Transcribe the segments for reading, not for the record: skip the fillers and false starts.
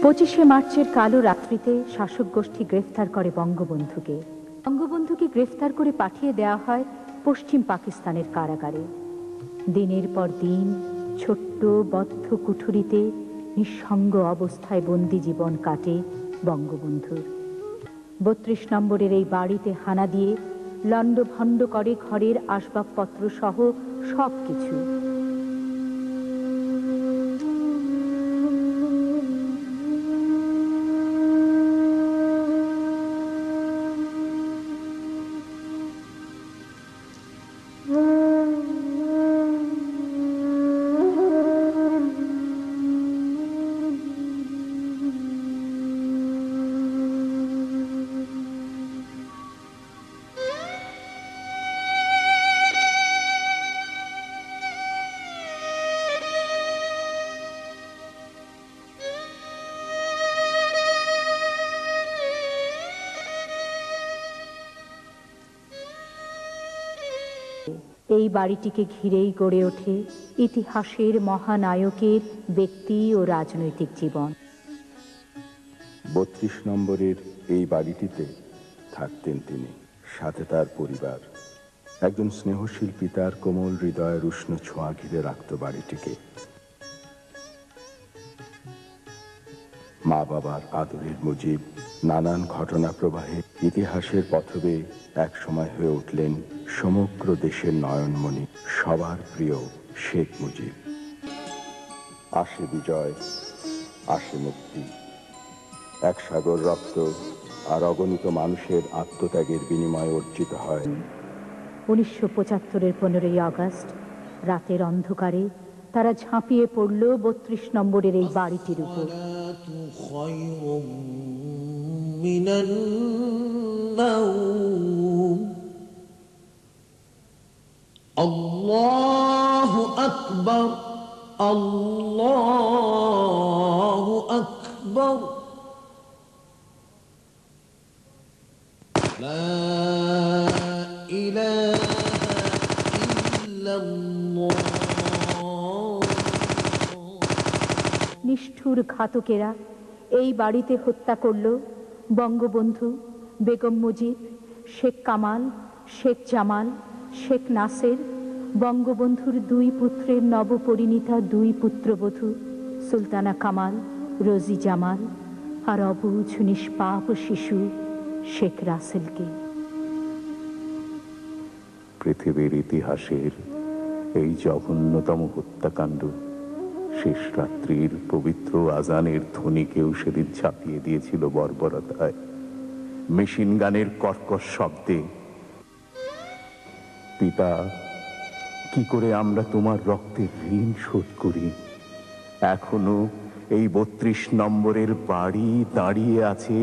25শে মার্চের কালো রাত্রিতে শাসক গোষ্ঠী গ্রেফতার করে বঙ্গবন্ধুকে। বঙ্গবন্ধুকে গ্রেফতার করে পাঠিয়ে দেওয়া হয় পশ্চিম পাকিস্তানের কারাগারে। দিনের পর দিন ছোট্ট বদ্ধ কুঠুরিতে নিঃসঙ্গ অবস্থায় বন্দি জীবন কাটে বঙ্গবন্ধুর। 32 নম্বরের এই বাড়িতে হানা দিয়ে লণ্ডভণ্ড করে ঘরের আসবাবপত্র সহ সবকিছু। এই বাড়িটিকে ঘিরেই গড়ে ওঠে ইতিহাসের মহানায়কের ব্যক্তি ও রাজনৈতিক জীবন। 32 নম্বরের এই বাড়িটিতে থাকতেন তিনি, সাথে তার পরিবার। একজন স্নেহশীল পিতার কোমল হৃদয়ের উষ্ণ ছোঁয়া ঘিরে রাখত বাড়িটিকে। মা বাবার আদরের মুজিব নানান ঘটনা প্রবাহে ইতিহাসের পথবে এক সময় হয়ে উঠলেন সমগ্র দেশের নয়নমণি, সবার প্রিয় শেখ মুজিব। আসে বিজয়, আসে মুক্তি, এক সাগর রক্ত আর অগণিত মানুষের আত্মত্যাগের বিনিময়ে অর্জিত হয়। 1975-এর 15ই আগস্ট রাতের অন্ধকারে তারা ঝাঁপিয়ে পড়ল 32 নম্বরের এই বাড়িটির উপর। আল্লাহু আকবার, আল্লাহু আকবার, লা ইলাহা ইল্লাল্লাহ। নিষ্ঠুর ঘাতকেরা এই বাড়িতে হত্যা করল বঙ্গবন্ধু, বেগম মুজিব, শেখ কামাল, শেখ জামাল, শেখ নাসের, বঙ্গবন্ধুর 2 পুত্রের নবপরিণীতা 2 পুত্রবধূ সুলতানা কামাল, রোজি জামাল আর অবুঝ নিষ্পাপ শিশু শেখ রাসেলকে। পৃথিবীর ইতিহাসের এই জঘন্যতম হত্যাকাণ্ড শেষ রাত্রির পবিত্র আজানের ধ্বনিকেও সেদিন ছাপিয়ে দিয়েছিল বর্বরতায়, মেশিন গানের কর্কশ শব্দে। পিতা, কি করে আমরা তোমার রক্তের ঋণ শোধ করি? এখনো এই 32 নম্বরের বাড়ি দাঁড়িয়ে আছে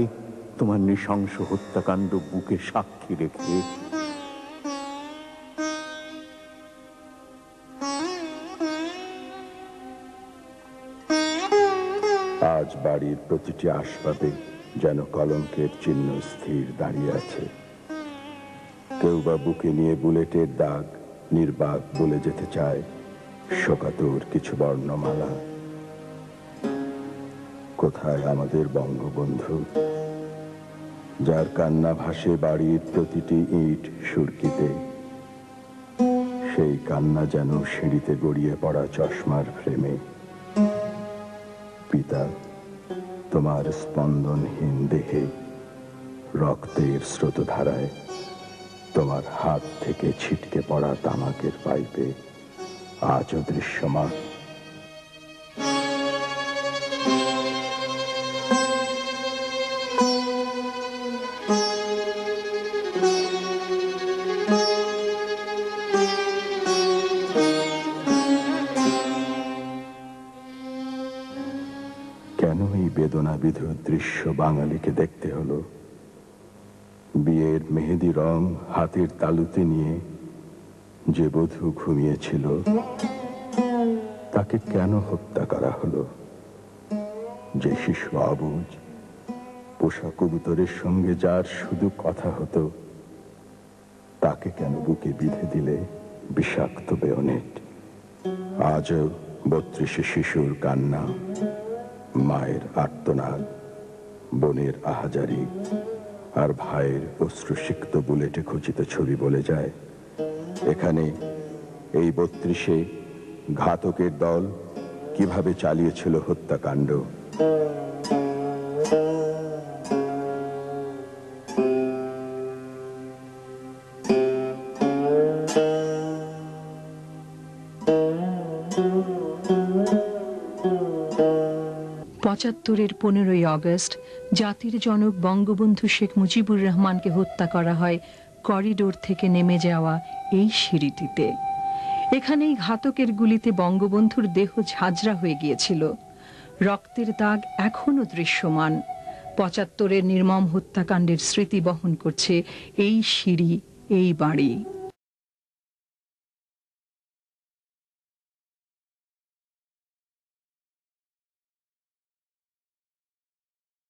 তোমার নৃশংস হত্যাকাণ্ড বুকে সাক্ষী রেখে। আজ বাড়ির প্রতিটি আসবাবে যেন কলঙ্কের চিহ্ন স্থির দাঁড়িয়ে আছে। কেউ বা বুকে নিয়ে বুলেটের দাগ নির্বাক বলে যেতে চায় শোকাতুর কিছু বর্ণমালা। কোথায় আমাদের বঙ্গবন্ধু, যার কান্না ভাসে বাড়ির প্রতিটি ইট সুরকিতে? সেই কান্না যেন সিঁড়িতে গড়িয়ে পড়া চশমার ফ্রেমে। পিতা, তোমার স্পন্দনহীন দেহে রক্তের স্রোতধারায়, তোমার হাত থেকে ছিটকে পড়া তামাকের পাইপে আজও দৃশ্যমান। কেন এই বেদনাবিধুর দৃশ্য বাঙালিকে দেখতে হলো? বিয়ের মেহেদি রং হাতের তালুতে নিয়ে যে বধূ ঘুমিয়েছিল, তাকে কেন হত্যা করা হলো? যে শিশু অবুঝ, পোষা কবুতরের সঙ্গে যার শুধু কথা হতো, তাকে কেন বুকে বিঁধে দিলে বিষাক্ত বেয়নেট? আজও 32 শিশুর কান্না মায়ের আর্তনাদ, বোনের আহাজারি আর ভাইয়ের অশ্রুসিক্ত বুলেটে খচিত ছবি বলে যায় এখানে এই ৩২-এ ঘাতকের দল কিভাবে চালিয়েছিল হত্যাকাণ্ড। পঁচাত্তরের 15ই আগস্ট জাতির জনক বঙ্গবন্ধু শেখ মুজিবুর রহমানকে হত্যা করা হয় করিডোর থেকে নেমে যাওয়া এই সিঁড়িটিতে। এখানেই ঘাতকের গুলিতে বঙ্গবন্ধুর দেহ ঝাঁঝরা হয়ে গিয়েছিল। রক্তের দাগ এখনো দৃশ্যমান। ৭৫-এর নির্মম হত্যাকাণ্ডের স্মৃতি বহন করছে এই সিঁড়ি, এই বাড়ি।